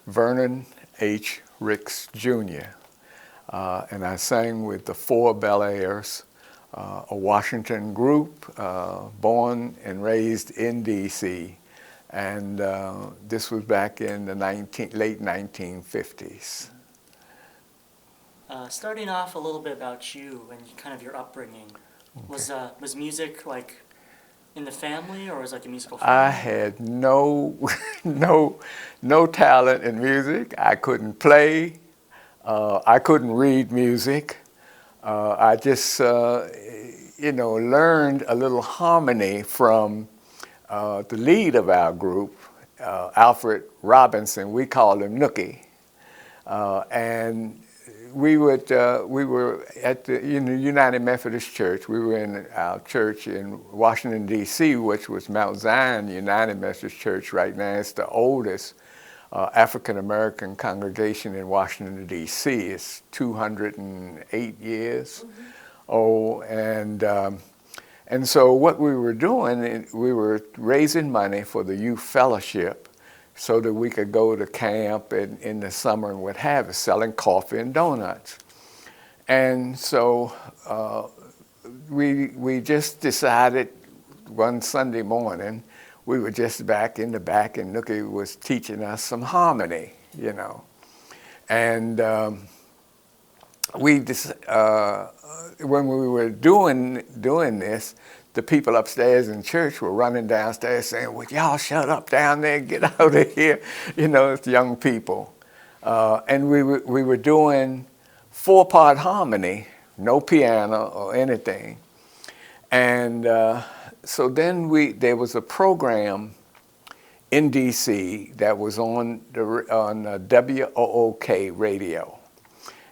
Vernon H. Ricks Jr. And I sang with the Four Bel Aires, a Washington group, born and raised in D.C. And this was back in the late 1950s. Starting off a little bit about you and kind of your upbringing. Okay. Was music like in the family, or was it like a musical family? I had no talent in music. I couldn't play. I couldn't read music. I just, learned a little harmony from the lead of our group, Alfred Robinson. We called him Nookie. And we were at the United Methodist Church. We were in our church in Washington, D.C., which was Mount Zion United Methodist Church right now. It's the oldest African-American congregation in Washington, D.C. It's 208 years old. And so what we were doing, we were raising money for the youth fellowship so that we could go to camp in the summer and what have you, selling coffee and donuts. And so we just decided one Sunday morning, we were just back in the back and Nookie was teaching us some harmony, And when we were doing this, the people upstairs in church were running downstairs saying, "Well, y'all shut up down there, get out of here." It's young people. And we were doing 4-part harmony, no piano or anything. And so then there was a program in D.C. that was on WOOK radio.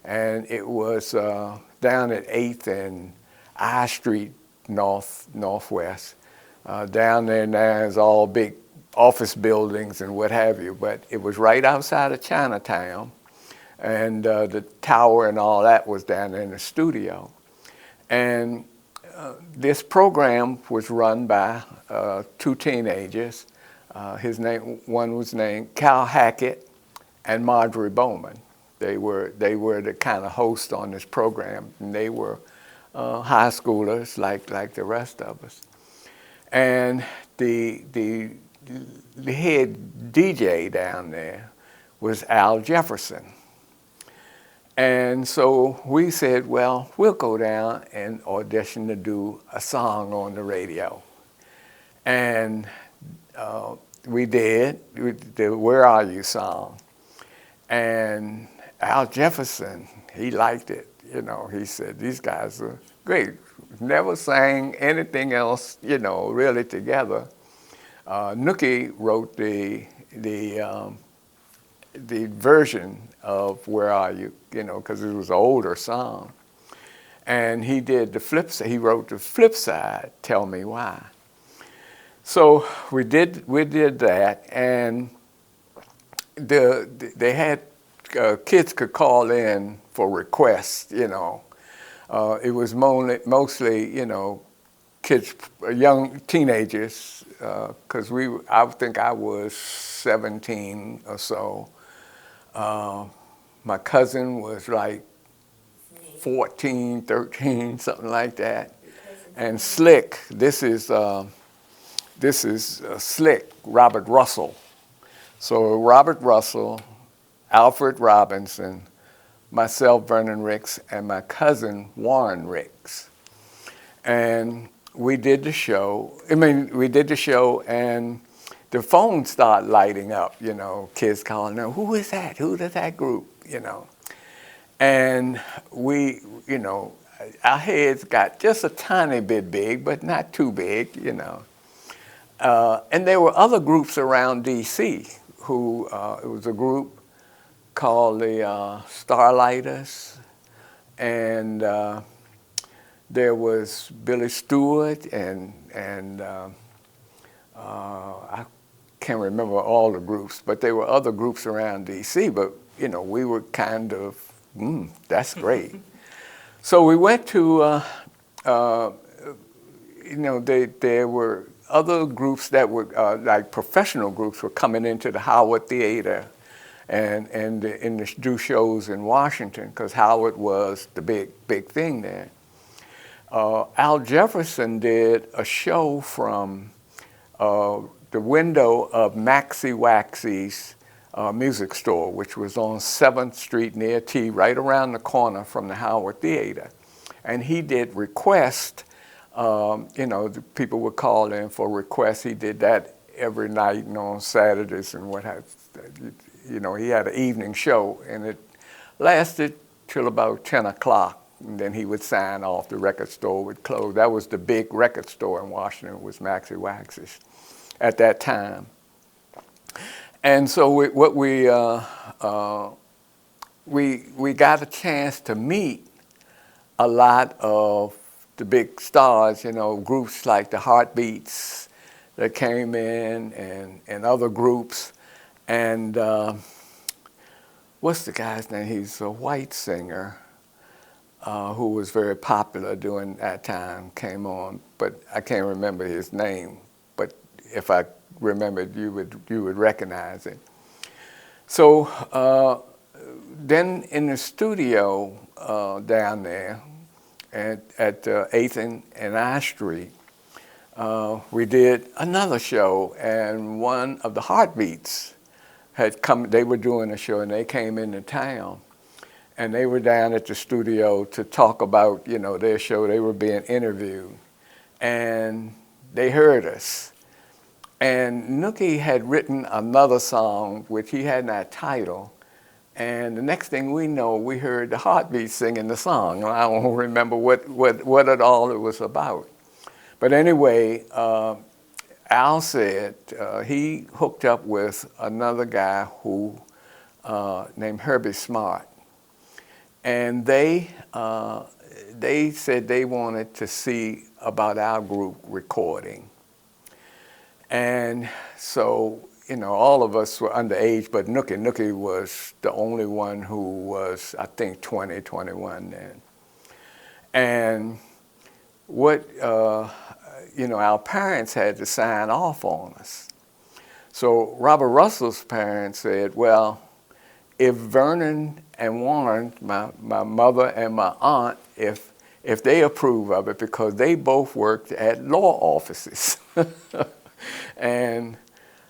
And it was down at 8th and I Street Northwest. Down there now is all big office buildings and what have you, but it was right outside of Chinatown, and the tower and all that was down there in the studio. And this program was run by 2 teenagers. One was named Cal Hackett and Marjorie Bowman. They were the kind of host on this program, and they were high schoolers like the rest of us. And the head DJ down there was Al Jefferson. And so we said, well, we'll go down and audition to do a song on the radio. And we did the Where Are You song. And Al Jefferson, he liked it. He said, these guys are great. Never sang anything else, really together. Nookie wrote the version of Where Are You, because it was an older song. And he did the flip side. He wrote the flip side, Tell Me Why. So we did that, and they had kids could call in for requests, It was mostly, kids, young teenagers, because I think I was 17 or so. My cousin was like 14, 13, something like that. And Slick, this is Slick, Robert Russell. So Robert Russell, Alfred Robinson, myself, Vernon Ricks, and my cousin, Warren Ricks. And we did the show. And the phone started lighting up, kids calling out, who is that? Who is that group, And we, our heads got just a tiny bit big, but not too big, And there were other groups around D.C. who, it was a group called the Starlighters, and there was Billy Stewart, and I can't remember all the groups, but there were other groups around D.C., but, we were kind of, that's great. So we went to, there were other groups that were, like professional groups were coming into the Howard Theater, and do shows in Washington, because Howard was the big thing there. Al Jefferson did a show from the window of Maxie Waxy's music store, which was on 7th Street near T, right around the corner from the Howard Theater. And he did request, the people would call in for requests. He did that every night and on Saturdays and what have you. He had an evening show, and it lasted till about 10 o'clock. And then he would sign off, the record store would close. That was the big record store in Washington, was Maxie Waxy's at that time. And so we got a chance to meet a lot of the big stars, groups like the Heartbeats that came in, and other groups. And what's the guy's name? He's a white singer who was very popular during that time, came on, but I can't remember his name. But if I remembered, you would recognize it. So then in the studio down there at 8th and I Street, we did another show, and one of the Heartbeats had come. They were doing a show, and they came into town, and they were down at the studio to talk about, their show. They were being interviewed, and they heard us. And Nookie had written another song, which he had that title. And the next thing we know, we heard the Heartbeats singing the song. And I don't remember what at all it was about. But anyway, Al said he hooked up with another guy who named Herbie Smart. And they said they wanted to see about our group recording. And so, all of us were underage, but Nookie was the only one who was, I think, 20, 21 then. And what, our parents had to sign off on us. So Robert Russell's parents said, well, if Vernon and Warren, my mother and my aunt, if they approve of it, because they both worked at law offices. And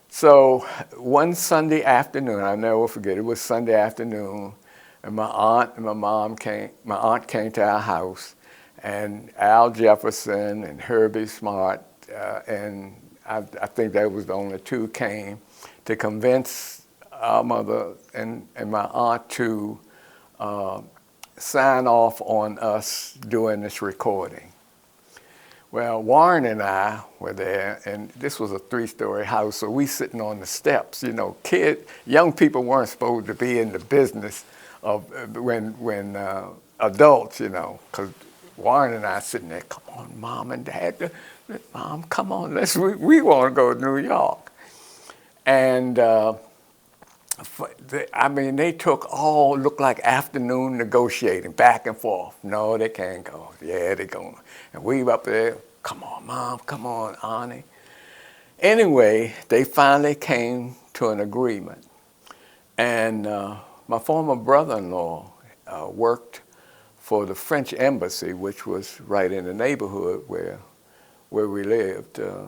so one Sunday afternoon, I'll never forget, it was Sunday afternoon, and my aunt and my mom came, my aunt came to our house, and Al Jefferson and Herbie Smart, and I think that was the only two, came to convince our mother and my aunt to sign off on us doing this recording. Well, Warren and I were there, and this was a 3-story house, so we sitting on the steps. Young people weren't supposed to be in the business of when adults, because Warren and I sitting there, come on, Mom and Dad, Mom, come on, we want to go to New York. And they took looked like afternoon negotiating, back and forth. No, they can't go. Yeah, they're going. And we were up there, come on, Mom, come on, Auntie. Anyway, they finally came to an agreement. And my former brother-in-law worked for the French embassy, which was right in the neighborhood where we lived. I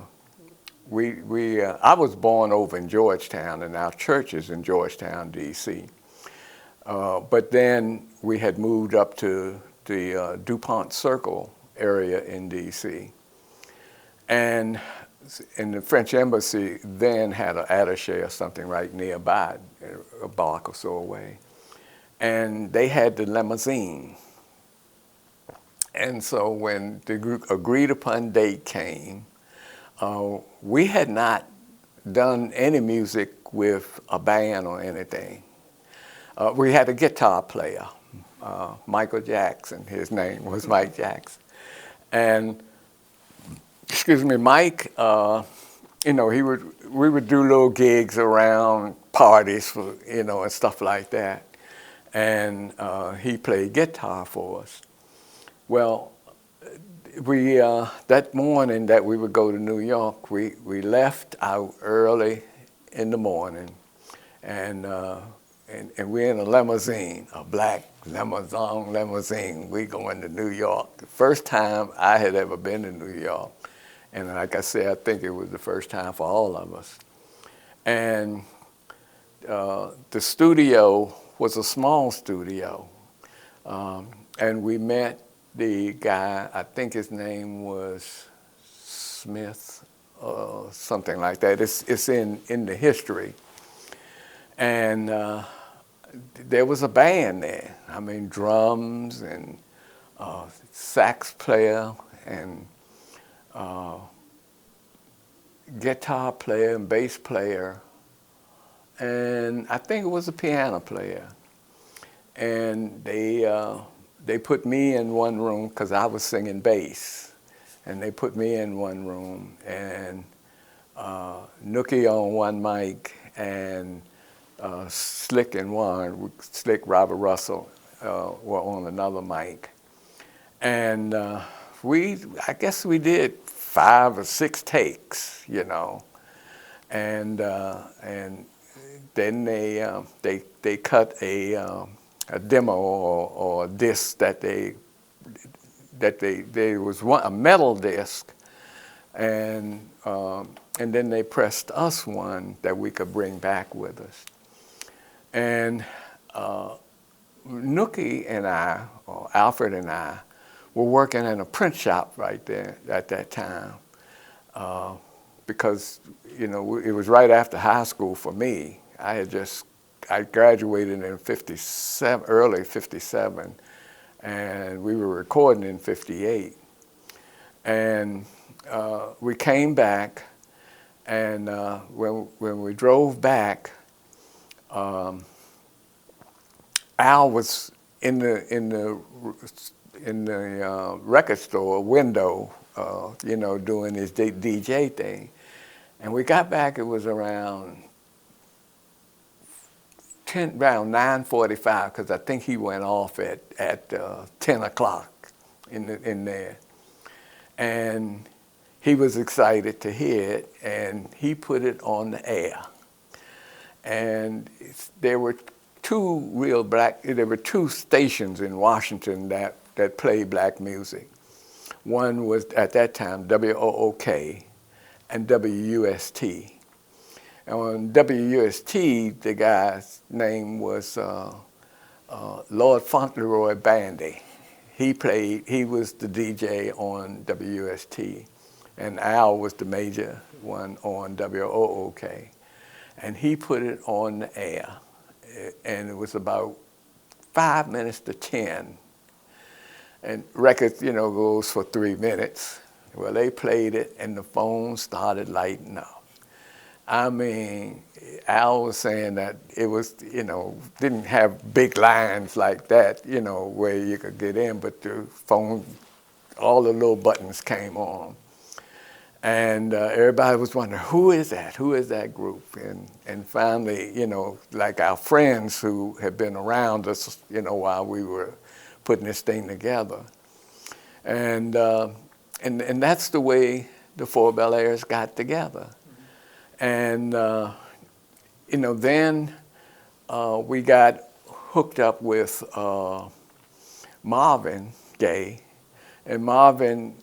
was born over in Georgetown, and our church is in Georgetown, D.C. But then we had moved up to the DuPont Circle area in D.C. And the French embassy then had an attaché or something right nearby, a block or so away. And they had the limousine. And so when the agreed upon date came, we had not done any music with a band or anything. We had a guitar player, Michael Jackson. His name was Mike Jackson. And, Mike, we would do little gigs around parties, and stuff like that. And he played guitar for us. Well, we that morning that we would go to New York, we left out early in the morning, and and we're in a limousine, a black limousine. We going to New York. The first time I had ever been to New York. And like I said, I think it was the first time for all of us. And the studio was a small studio. And we met the guy, I think his name was Smith, something like that. It's in the history. And there was a band there. I mean, drums and sax player and guitar player and bass player. And I think it was a piano player. And they put me in one room because I was singing bass. And they put me in one room, and Nookie on one mic, and Slick and Warren, Slick, Robert Russell, were on another mic. And I guess we did 5 or 6 takes, you know. And then they cut a demo or a disc that there was a metal disc, and then they pressed us one that we could bring back with us. And Nookie and I, or Alfred and I, were working in a print shop right there at that time, because it was right after high school for me. I graduated in early '57. And we were recording in '58. And we came back, and when we drove back, Al was in the record store window, doing his DJ thing. And we got back, it was around 9:45, because I think he went off at 10 o'clock in there. And he was excited to hear it, and he put it on the air. And there were two stations in Washington that played black music. One was, at that time, WOOK and WUST. On WUST, the guy's name was Lord Fauntleroy Bandy. He was the DJ on WUST, and Al was the major one on WOOK. And he put it on the air, and it was about 5 minutes to 10. And records, goes for 3 minutes. Well, they played it, and the phone started lighting up. I mean, Al was saying that it was, didn't have big lines like that, where you could get in, but the phone, all the little buttons came on. And everybody was wondering, who is that? Who is that group? And finally, like our friends who had been around us, while we were putting this thing together. And that's the way the Four Bel Aires got together. And, then we got hooked up with Marvin Gaye. And Marvin,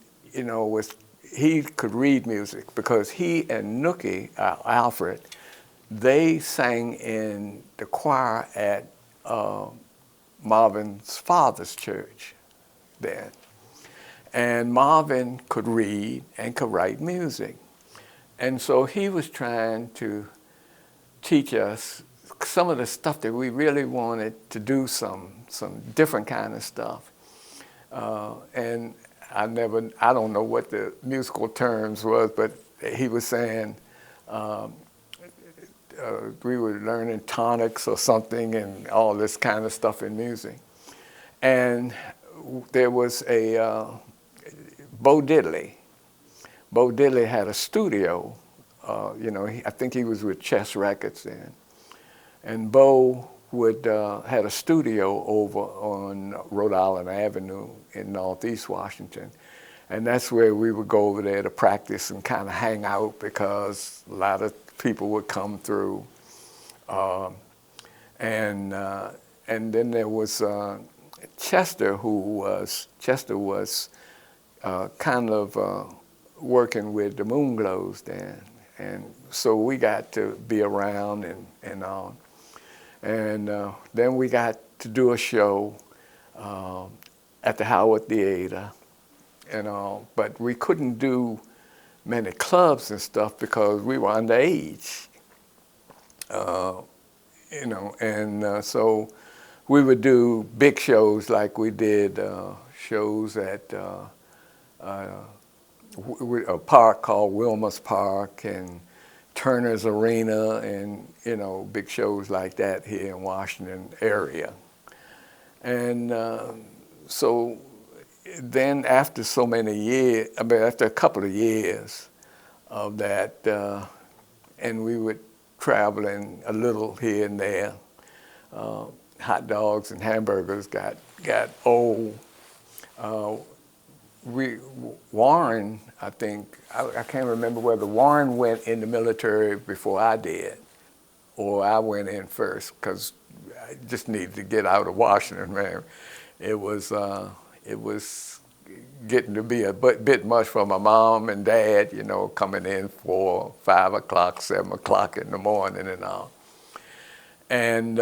he could read music, because he and Nookie, Alfred, they sang in the choir at Marvin's father's church then. And Marvin could read and could write music. And so he was trying to teach us some of the stuff that we really wanted to do, some different kind of stuff. And I don't know what the musical terms was, but he was saying we were learning tonics or something and all this kind of stuff in music. And there was a Bo Diddley. Bo Diddley had a studio, I think he was with Chess Records then. And Bo had a studio over on Rhode Island Avenue in Northeast Washington. And that's where we would go over there to practice and kind of hang out, because a lot of people would come through. And then there was Chester, Chester was kind of working with the Moonglows then, and so we got to be around and all. And then we got to do a show at the Howard Theater and all, but we couldn't do many clubs and stuff because we were underage. And so we would do big shows like we did shows at a park called Wilmer's Park and Turner's Arena and, big shows like that here in Washington area. And so then after so many years, after a couple of years of that, and we would traveling a little here and there. Hot dogs and hamburgers got old. Warren, I think, I can't remember whether Warren went in the military before I did, or I went in first, because I just needed to get out of Washington, man. It was getting to be a bit much for my mom and dad, coming in 4, 5 o'clock, 7 o'clock in the morning and all. And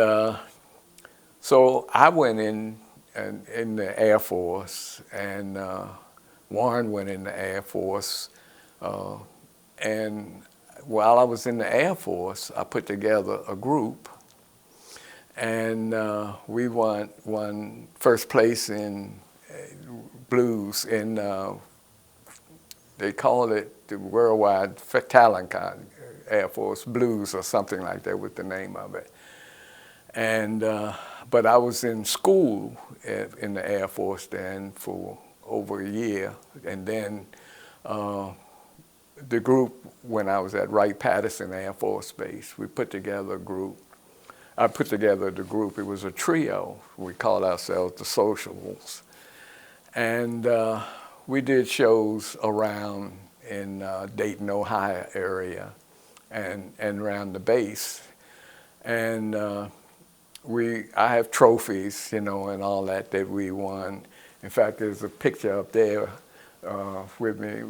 so I went in the Air Force, and Warren went in the Air Force. And while I was in the Air Force, I put together a group, and we won first place in blues in, they call it the Worldwide Talent Air Force Blues or something like that was the name of it. And, but I was in school in the Air Force then for over a year. And then the group, when I was at Wright-Patterson Air Force Base, we put together a group. I put together the group. It was a trio. We called ourselves the Sociables. And we did shows around in Dayton, Ohio area and around the base. And I have trophies, and all that we won. In fact, there's a picture up there with me,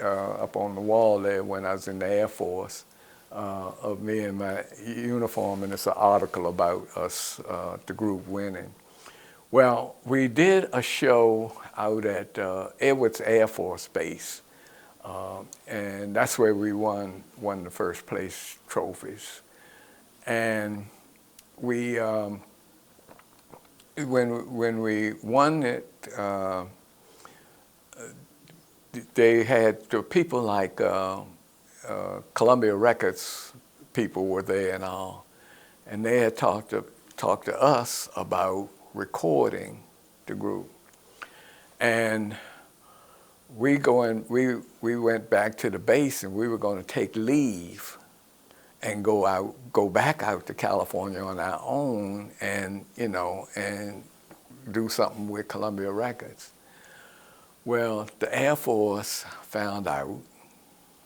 up on the wall there when I was in the Air Force of me in my uniform, and it's an article about us, the group winning. Well, we did a show out at Edwards Air Force Base, and that's where we won the first place trophies. And we, when we won it, they had the people like Columbia Records people were there and all, and they had talked to us about recording the group. And we went back to the base, and we were going to take leave and go back out to California on our own, and and do something with Columbia Records. Well, the Air Force found out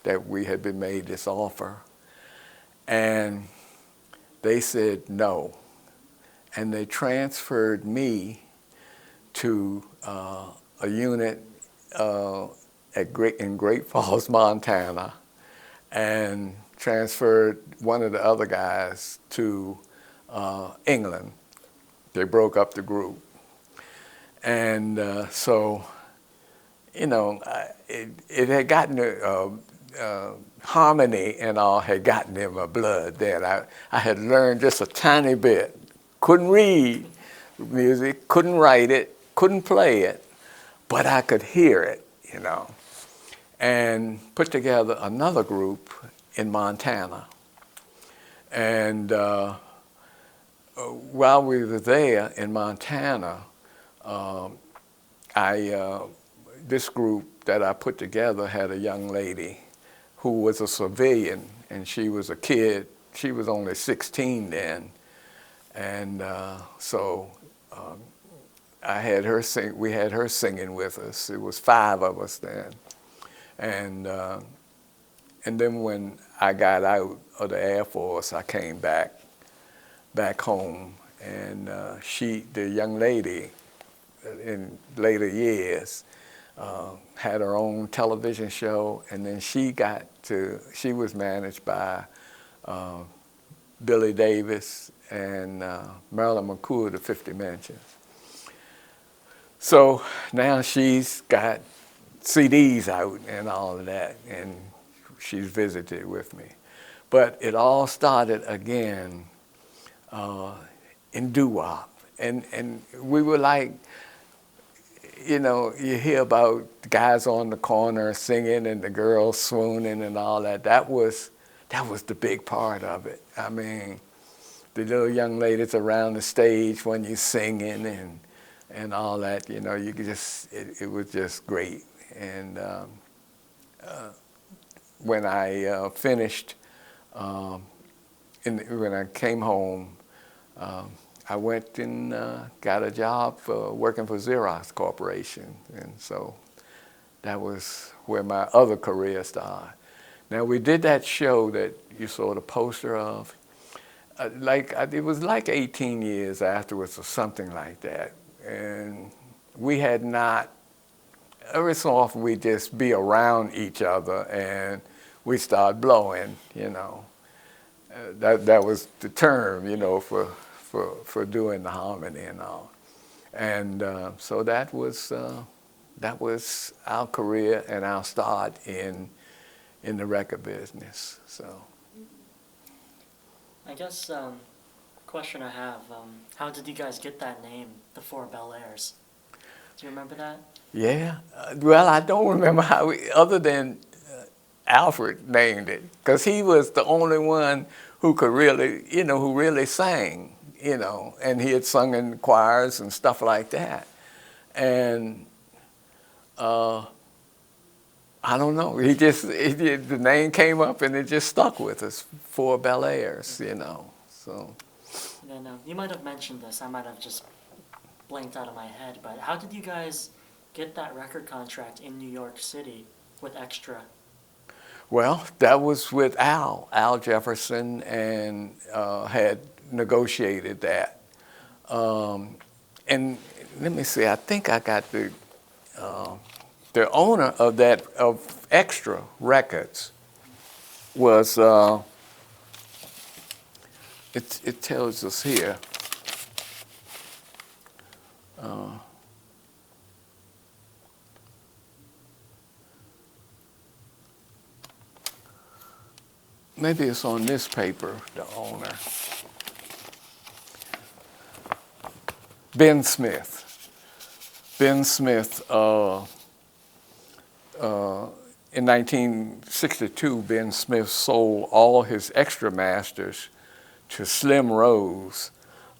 that we had been made this offer, and they said no, and they transferred me to a unit in Great Falls, Montana, and transferred one of the other guys to England. They broke up the group. And so, it had gotten harmony and all had gotten in my blood then. I had learned just a tiny bit. Couldn't read music, couldn't write it, couldn't play it, but I could hear it, and put together another group in Montana. And while we were there in Montana, this group that I put together had a young lady who was a civilian, and she was a kid. She was only 16 then. And so I had her sing. We had her singing with us. It was 5 of us then, and then when I got out of the Air Force, I came back back home, and the young lady, in later years, had her own television show, and then she was managed by Billy Davis and Marilyn McCool, the 50 Mansions. So now she's got CDs out and all of that, and she's visited with me. But it all started again in Doo-Wop. And we were like, you know, you hear about the guys on the corner singing and the girls swooning and all that. That was the big part of it. I mean, the little young ladies around the stage when you're singing and all that, you know, you could just, it was just great. And when I finished, when I came home, I went and got a job working for Xerox Corporation. And so that was where my other career started. Now, we did that show that you saw the poster of. It was like 18 years afterwards or something like that. And we had not, every so often we'd just be around each other and we start blowing, you know. That was the term, you know, for doing the harmony and all. And so that was our career and our start in the record business. So I guess question I have, how did you guys get that name, the Four Bel Aires? Do you remember that? yeah, well, I don't remember how other than Alfred named it, because he was the only one who could really, you know, who really sang, you know, and he had sung in choirs and stuff like that. And I don't know, the name came up and it just stuck with us, Four Bel Aires, you know, so. And then you might have mentioned this, I might have just blanked out of my head, but how did you guys get that record contract in New York City with Extra? Well, that was with Al Jefferson, and had negotiated that. And let me see, I think I got the owner of Extra Records was, it tells us here, maybe it's on this paper, the owner. Ben Smith. Ben Smith, in 1962, Ben Smith sold all his Extra masters to Slim Rose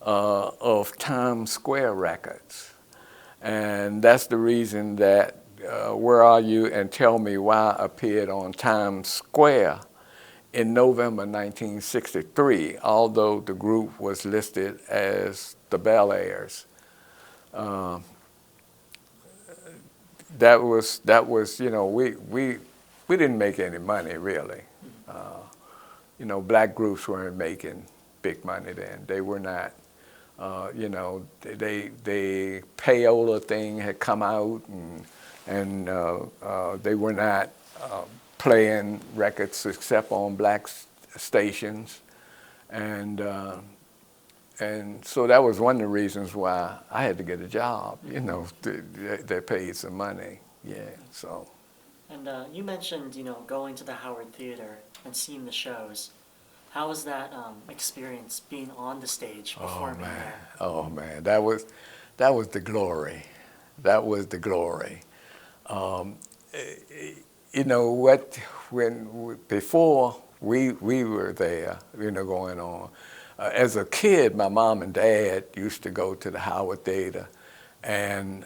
of Times Square Records. And that's the reason that Where Are You and Tell Me Why appeared on Times Square in November 1963, although the group was listed as the Bel Aires. That was, you know, we didn't make any money really. You know, black groups weren't making big money then. They were not. You know, the payola thing had come out, and they were not playing records except on black stations, and so that was one of the reasons why I had to get a job. You know, they paid some money, yeah. So. And you mentioned, you know, going to the Howard Theater and seeing the shows. How was that experience being on the stage performing there? Oh man, that was the glory. That was the glory. You know what? Before we were there, you know, going on. As a kid, my mom and dad used to go to the Howard Theater, and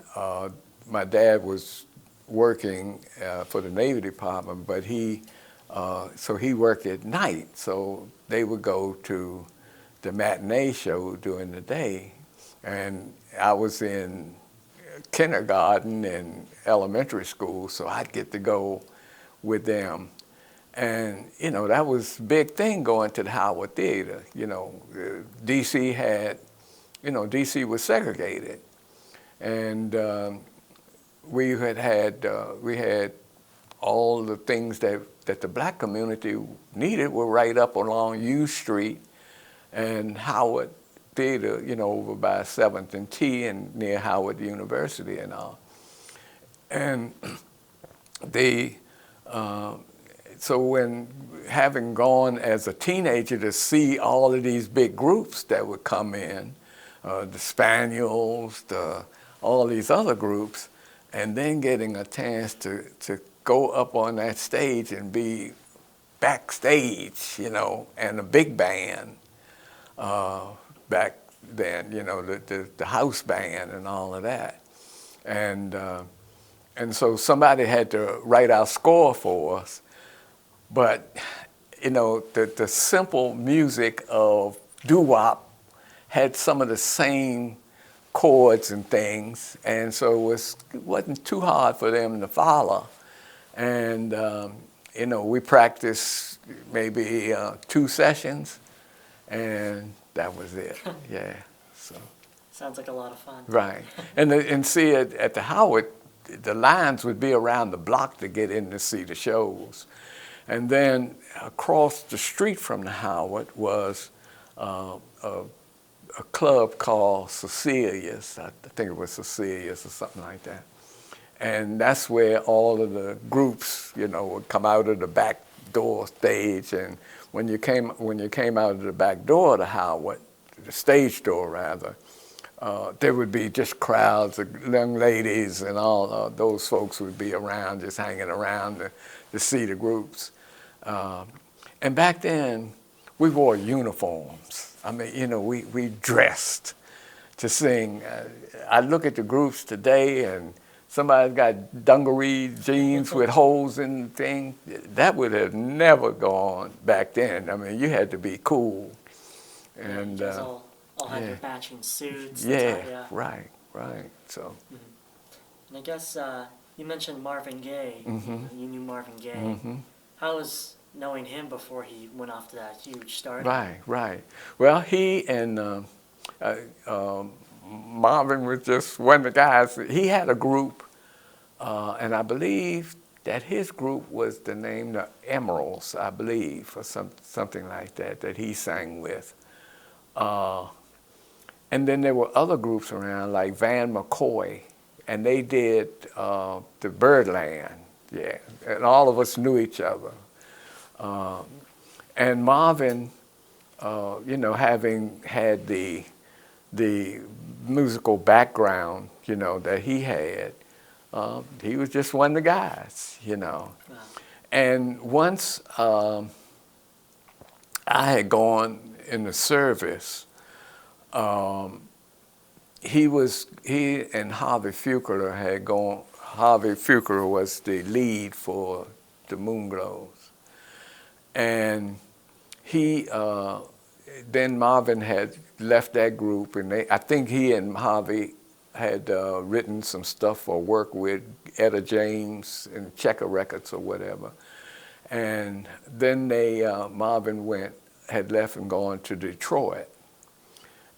my dad was working for the Navy Department, but so he worked at night, so they would go to the matinee show during the day, and I was in kindergarten and elementary school, so I'd get to go with them. And, you know, that was a big thing going to the Howard Theater. You know, D.C. had, you know, D.C. was segregated. And we had all the things that the black community needed were right up along U Street and Howard Theater, you know, over by 7th and T and near Howard University and all. And they, so when having gone as a teenager to see all of these big groups that would come in, the Spaniels, all these other groups, and then getting a chance to go up on that stage and be backstage, you know, and a big band back then, you know, the house band and all of that. And so somebody had to write our score for us. But, you know, the simple music of Doo-Wop had some of the same chords and things, and so it wasn't too hard for them to follow. And, you know, we practiced maybe 2 sessions, and that was it. Yeah. So. Sounds like a lot of fun. Right. And see, at the Howard, the lines would be around the block to get in to see the shows. And then across the street from the Howard was a club called Cecilia's. I think it was Cecilia's or something like that. And that's where all of the groups, you know, would come out of the back door stage. And when you came out of the back door of the Howard, the stage door rather, there would be just crowds of young ladies and all those folks would be around, just hanging around to see the groups. And back then, we wore uniforms. I mean, you know, we dressed to sing. I look at the groups today and somebody's got dungaree jeans with holes in the thing. That would have never gone back then. I mean, you had to be cool. And you guys all had your matching suits. Yeah, right. So. Mm-hmm. And I guess you mentioned Marvin Gaye. Mm-hmm. You knew Marvin Gaye. Mm-hmm. How was knowing him before he went off to that huge start? Right. Well, he and Marvin was just one of the guys. He had a group, and I believe that his group was the name the Emeralds, I believe, or something like that he sang with. And then there were other groups around, like Van McCoy, and they did the Birdland, yeah. And all of us knew each other. And Marvin, you know, having had the musical background, you know, that he had, he was just one of the guys, you know. Wow. And once I had gone in the service, he and Harvey Fuqua had gone. Harvey Fuqua was the lead for the Moonglows. And then Marvin had left that group, and I think he and Harvey had written some stuff or worked with Etta James and Checker Records or whatever. And then Marvin had left and gone to Detroit.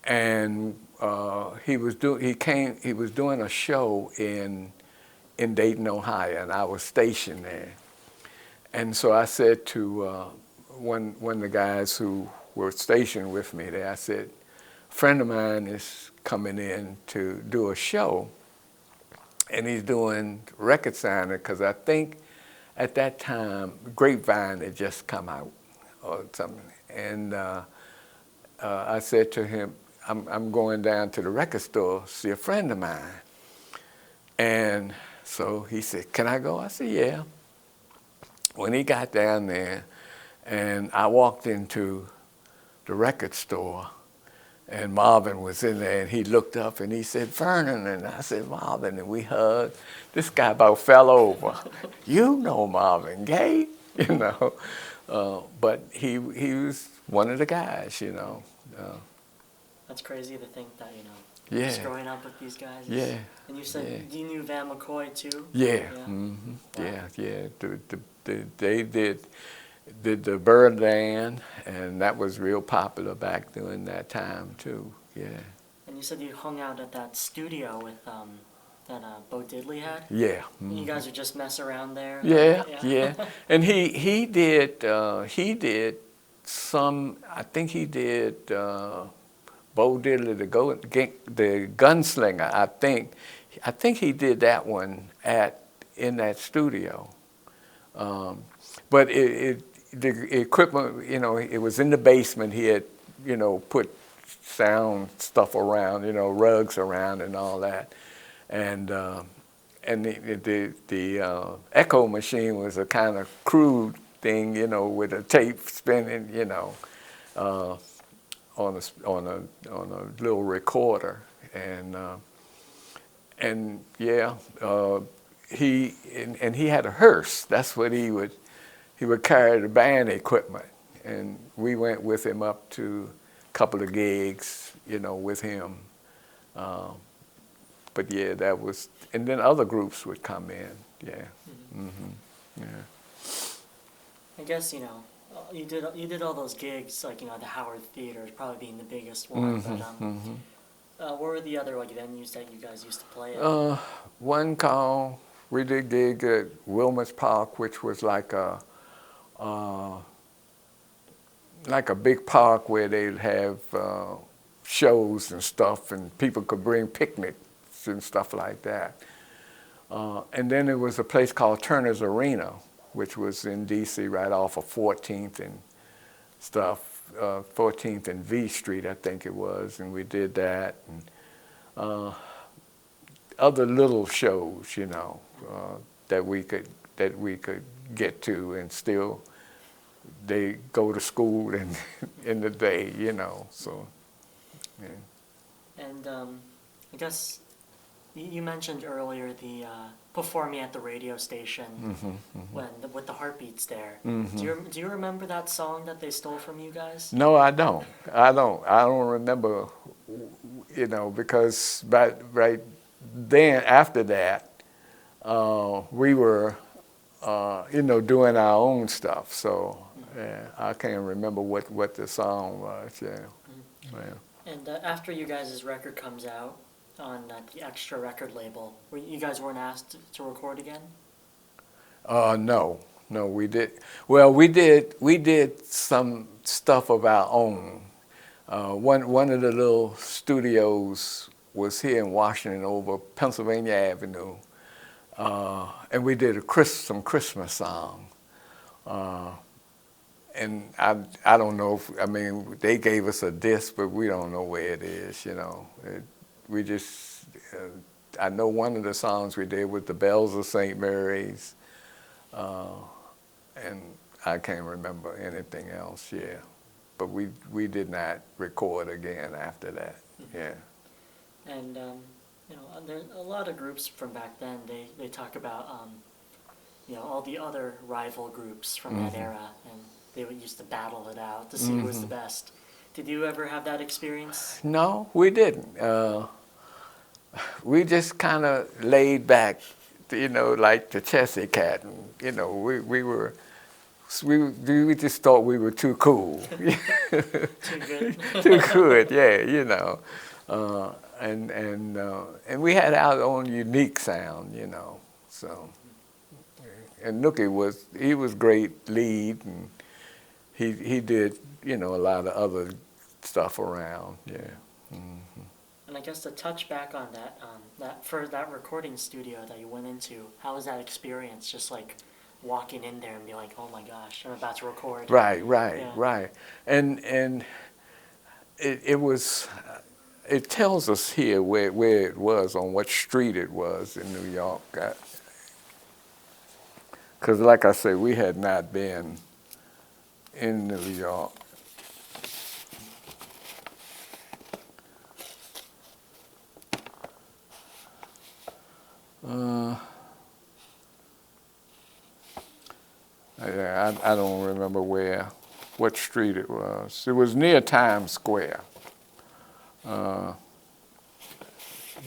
And he was doing a show in Dayton, Ohio, and I was stationed there. And so I said to one of the guys who were stationed with me there, I said, a friend of mine is coming in to do a show, and he's doing record signing, because I think at that time, Grapevine had just come out or something. And I said to him, I'm going down to the record store to see a friend of mine. And so he said, can I go? I said, yeah. When he got down there, and I walked into the record store, and Marvin was in there, and he looked up and he said, Vernon, and I said, Marvin, and we hugged. This guy about fell over. You know Marvin Gaye, you know. But he was one of the guys, you know. That's crazy to think that, you know, yeah. just growing up with these guys. Yeah. And you said you knew Van McCoy too? Yeah. Yeah. Mm-hmm. Wow. Yeah. They did. did the Birdland, and that was real popular back during that time too. Yeah. And you said you hung out at that studio with that Bo Diddley had. Yeah. And you guys would just mess around there. Yeah, Yeah. yeah. And he did some. I think he did Bo Diddley the Gunslinger. I think he did that one in that studio. But the equipment, it was in the basement. He had, put sound stuff around, rugs around and all that, and the echo machine was a kind of crude thing, with a tape spinning, on a little recorder, and yeah, he had a hearse. That's what he would carry the band equipment, and we went with him up to a couple of gigs, with him. But yeah, that was, and then other groups would come in. Yeah, yeah. I guess you did all those gigs, like the Howard Theater probably being the biggest one. But what were the other venues that you guys used to play at? One call, we did gig at Wilmot's Park, which was like a big park where they'd have shows and stuff, and people could bring picnics and stuff like that. And then there was a place called Turner's Arena, which was in D.C. right off of 14th and stuff, 14th and V Street, I think it was, and we did that. And other little shows, that we could get to, and still they go to school in the day, so. Yeah. And I guess you mentioned earlier the performing at the radio station with the heartbeats there. Do you remember that song that they stole from you guys? No, I don't. I don't remember, because right then after that, we were, doing our own stuff. So yeah, I can't remember what the song was. Yeah. Yeah. And after you guys' record comes out on the Extra record label, you guys weren't asked to record again? No, we did. Well, we did some stuff of our own. One of the little studios was here in Washington over Pennsylvania Avenue, and we did some Christmas song. And I don't know they gave us a disc, but we don't know where it is, we just, I know one of the songs we did was The Bells of St. Mary's, and I can't remember anything else, yeah. But we did not record again after that, yeah. And, there's a lot of groups from back then, they talk about, all the other rival groups from that era, and they would used to battle it out to see who was the best. Did you ever have that experience? No, we didn't. We just kind of laid back, like the Chessy Cat. And, we just thought we were too cool. Too good. Too good, yeah, and we had our own unique sound, so. And Nookie was great lead, and he did, a lot of other stuff around, yeah. And I guess to touch back on that recording studio that you went into, how was that experience? Just like walking in there and be like, oh my gosh, I'm about to record. Right. Yeah. And it tells us here where it was, on what street it was in New York. Because like I say, we had not been in New York. I don't remember what street it was. It was near Times Square, but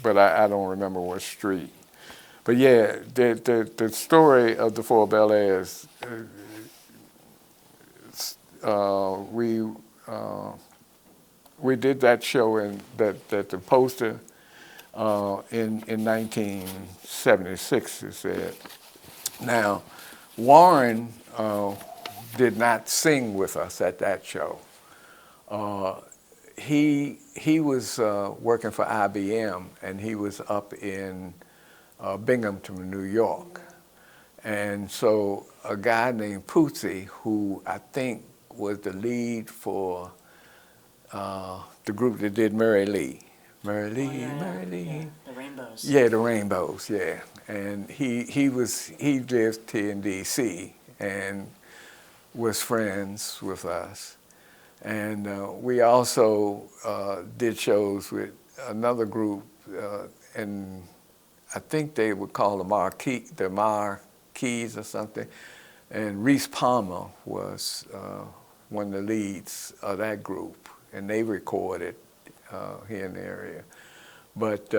I don't remember what street. But yeah, the story of the Four Bel Aires, we did that show in that the poster in 1976. It said. Now, Warren did not sing with us at that show. He was working for IBM, and he was up in Binghamton, New York. And so a guy named Pootsy, who I think was the lead for the group that did Mary Lee. Mary Lee, Mary Lee. Yeah. The Rainbows. Yeah, the Rainbows, yeah. And he lived here in D.C. and was friends with us. And we also did shows with another group, and I think they would call the Marquis or something. And Reese Palmer was one of the leads of that group, and they recorded here in the area. But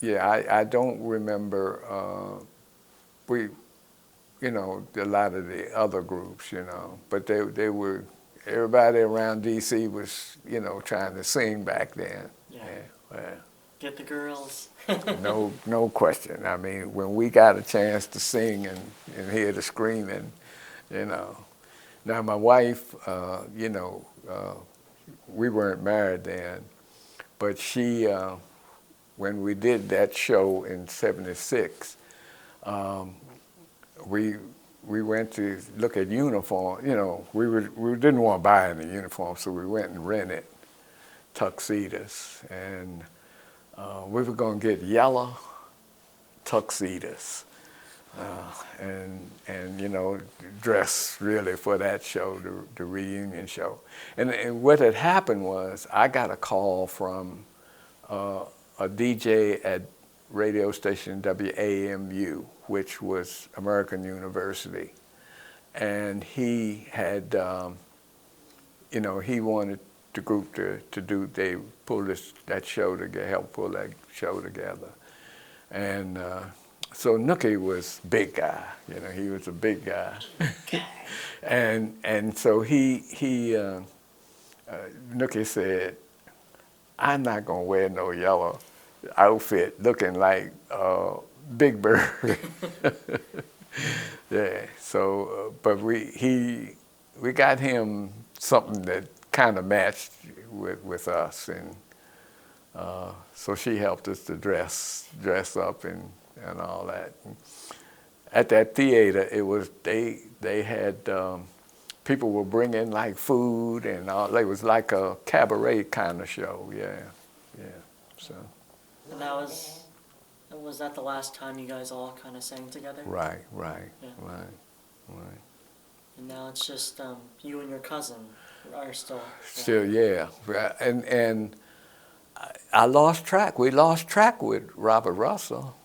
yeah, I don't remember a lot of the other groups, but they were, everybody around D.C. was, trying to sing back then. Yeah. Yeah. Get the girls. No question. I mean, when we got a chance to sing and hear the screaming, Now my wife, we weren't married then, but she, when we did that show in '76, we went to look at uniform. We didn't want to buy any uniform, so we went and rented tuxedos, and we were going to get yellow tuxedos, and dress really for that show, the reunion show. And what had happened was I got a call from a DJ at radio station WAMU, which was American University, and he had, he wanted the group to do. They pulled that show together, helped pull that show together, and so Nookie was big guy. He was a big guy, and so he Nookie said, "I'm not gonna wear no yellow outfit looking like Big Bird." Yeah. So, but we got him something that kind of matched with us, and so she helped us to dress up and all that. And at that theater, it was they had people were bringing like food and all. It was like a cabaret kind of show. Yeah. So. And was that the last time you guys all kind of sang together? Right. Yeah. Right. And now it's just you and your cousin are still. Still, yeah. And I lost track. We lost track with Robert Russell.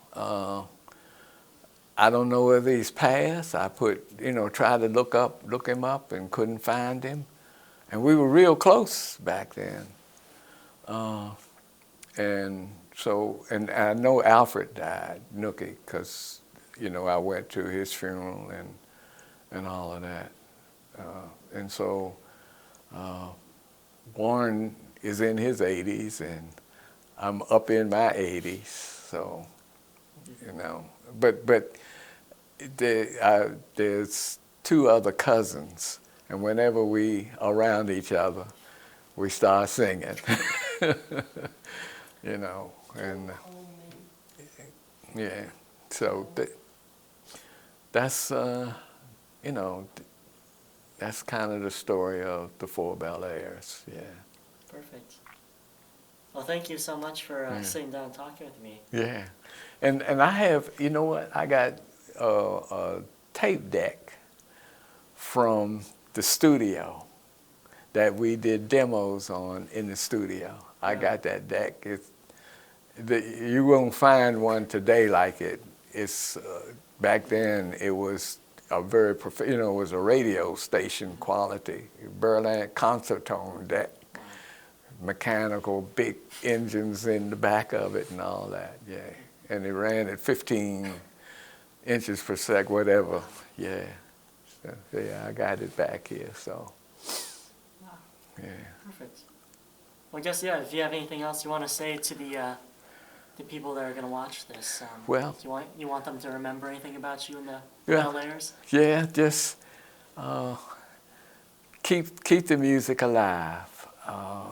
I don't know whether he's passed. I tried to look him up and couldn't find him. And we were real close back then. And I know Alfred died, Nookie, because, I went to his funeral and all of that. And so Warren is in his 80s, and I'm up in my 80s, so, But there's two other cousins, and whenever we around each other, we start singing, and yeah. So that's that's kind of the story of the Four Bel Aires. Yeah. Perfect. Well, thank you so much for sitting down and talking with me. Yeah. And I have, I got a tape deck from the studio that we did demos on in the studio. I got that deck. You won't find one today like it. It's back then it was a very it was a radio station quality Berlin concertone deck, mechanical, big engines in the back of it and all that. Yeah. And it ran at 15 inches per sec, whatever. Yeah. Yeah, I got it back here. So, Wow, yeah. perfect. Well, I guess, yeah, if you have anything else you want to say to the people that are going to watch this, Well, do you want them to remember anything about you in the yeah, Bel Airs? yeah. Just keep the music alive.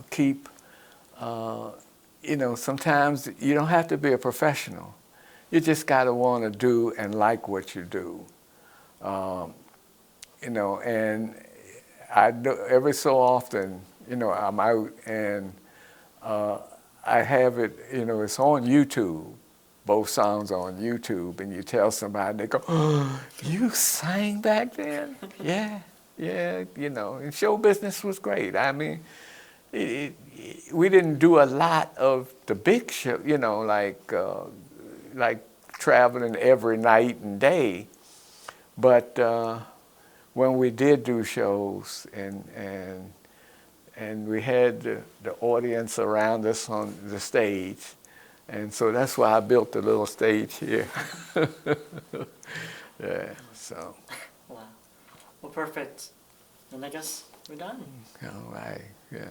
Keep, sometimes you don't have to be a professional. You just got to want to do and like what you do. And I do, every so often, I'm out and I have it, it's on YouTube. Both songs on YouTube, and you tell somebody, they go, "Oh, you sang back then?" Yeah, yeah, and show business was great. I mean, we didn't do a lot of the big show, like traveling every night and day. But when we did do shows and we had the audience around us on the stage, and so that's why I built the little stage here. Yeah, so. Wow. Well, perfect. And I guess we're done. All right, yeah.